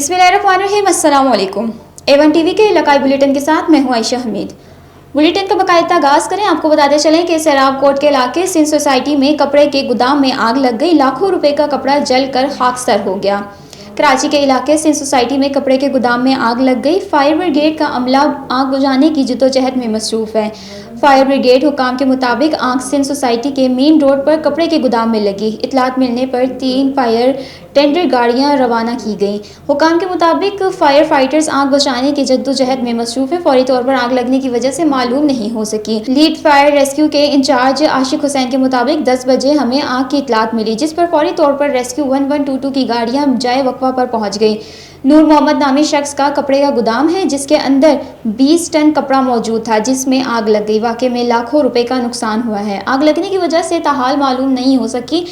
बिस्मिल्लाहिर्रहमानिर्रहीम। अस्सलाम वालेकुम। A1 टीवी के इलाकाई बुलेटिन के साथ मैं हूं आयशा हमीद। बुलेटिन का बाकायदा आगाज करें। आपको बताते चलें कि सैराब कोट के इलाके सिंध सोसाइटी में कपड़े के गोदाम में आग लग गई। लाखों रुपए का कपड़ा जलकर खाकसर हो गया। कराची के इलाके सिंध सोसाइटी में कपड़े के गोदाम में आग लग गई। फायर ब्रिगेड का अमला आग बुझाने की जद्दोजहद में मसरूफ है। फायर ब्रिगेड हुकाम के मुताबिक आग सिंध सोसाइटी के मेन रोड पर कपड़े के गोदाम में लगी। इतलात मिलने पर 3 फायर टेंडर गाड़ियां रवाना की गई। हुकाम के मुताबिक फायर फाइटर्स आग बुझाने की जद्दोजहद में मसरूफ है। फौरी तौर पर आग लगने की वजह से मालूम नहीं हो सकी। लीड फायर रेस्क्यू के इंचार्ज आशिक हुसैन के मुताबिक 10 बजे हमें आग की इतलात मिली, जिस पर फौरी तौर पर रेस्क्यू 1122 की गाड़ियां जाए वक्फा पर पहुंच गई। नूर मोहम्मद नामी शख्स का कपड़े का गोदाम है, जिसके अंदर 20 टन कपड़ा मौजूद था, जिसमें आग लग गई। वाकई में लाखों रुपए का नुकसान हुआ है। आग लगने की वजह से ताहाल मालूम नहीं हो सकी।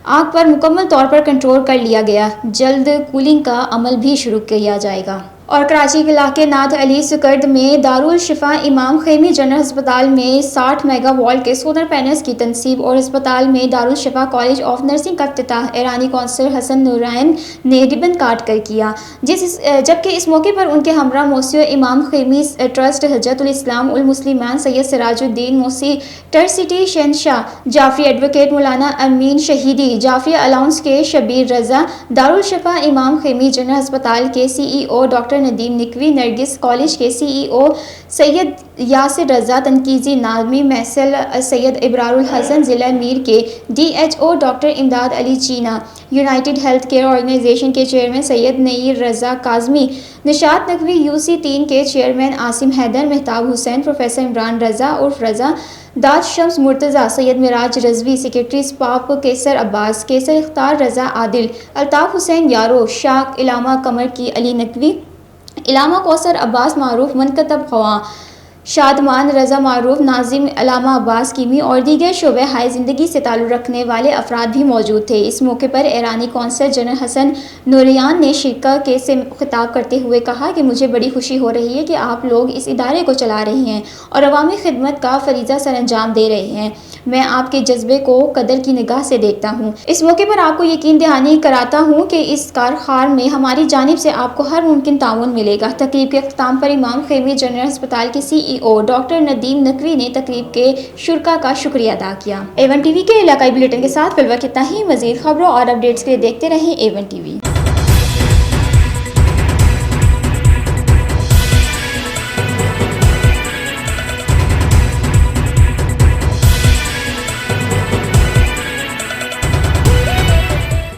आग पर मुकम्मल तौर पर कंट्रोल कर लिया गया। जल्द कूलिंग का अमल भी शुरू किया जाएगा। और कराची के इलाके नाथ अली सुकर्द में दारुल शिफा इमाम खेमी जनरल अस्पताल में 60 मेगा वोल्ट के सोलर पैनल्स की तनसीब और अस्पताल में दारुल शिफा कॉलेज ऑफ नर्सिंग का इफ्तिताह ईरानी कौंसलर हसन नूरैन ने रिबन काट कर किया, जबकि इस मौके पर उनके हमरा मौसी इमाम खेमी ट्रस्ट हजरतुल इस्लाम उल मुस्लिमान सैयद सिराजुद्दीन मौसी टर्सिटी शहनशाह जाफरी एडवोकेट मौलाना अमीन शहीदी जाफरी अलाउंस के शबीर रजा दारुल शिफा इमाम खेमी जनरल अस्पताल के CEO doctor Nadeem Naqvi Nargis college के CEO सैयद यासिर रजा तनकीजी नाजमी महसल सैयद इब्रारुल हसन जिला मीर के DHO doctor Imdad Ali Cheena united health care organization के चेयरमैन सैयद नईर रजा काजमी निशात नकवी UC3 के चेयरमैन आसिम हैदर मेहताब हुसैन प्रोफेसर इमरान रजा उर्फ रजा दाद शम्स मुर्तज़ा सैयद मिराज रजवी सेक्रेटरी स्पाप केसर अब्बास केसर इख्तार रजा आदिल अल्ताफ़ हुसैन यारो शाक इलामा कमर की अली नकवी इलामा कौसर अब्बास मारूफ मनकतब खवा शादमान रजा मारूफ नाजिम अलामा अब्बास कीमी और दीगर शोबे हाय ज़िंदगी से ताल्लुक़ रखने वाले अफराद भी मौजूद थे। इस मौके पर ईरानी कौंसल जनरल हसन नूरियान ने शिरका के से खिताब करते हुए कहा कि मुझे बड़ी खुशी हो रही है कि आप लोग इस इदारे को चला रहे हैं और अवामी खिदमत का फरीज़ा सर अंजाम दे रहे हैं। मैं आपके जज्बे को कदर की निगाह से देखता हूँ। इस मौके पर आपको यकीन दहानी कराता हूँ कि इस कारखार में हमारी जानिब से आपको हर मुमकिन ताउन मिलेगा। तकरीब के अख्ताम पर इमाम खेमी जनरल अस्पताल के CEO डॉक्टर नदीम नकवी ने तकरीब के शुरका का शुक्रिया अदा किया। A1 टीवी के इलाकाई बुलेटिन के साथ फिलहाल इतना ही। मज़ीद खबरों और अपडेट्स के लिए देखते रहें A1 टीवी।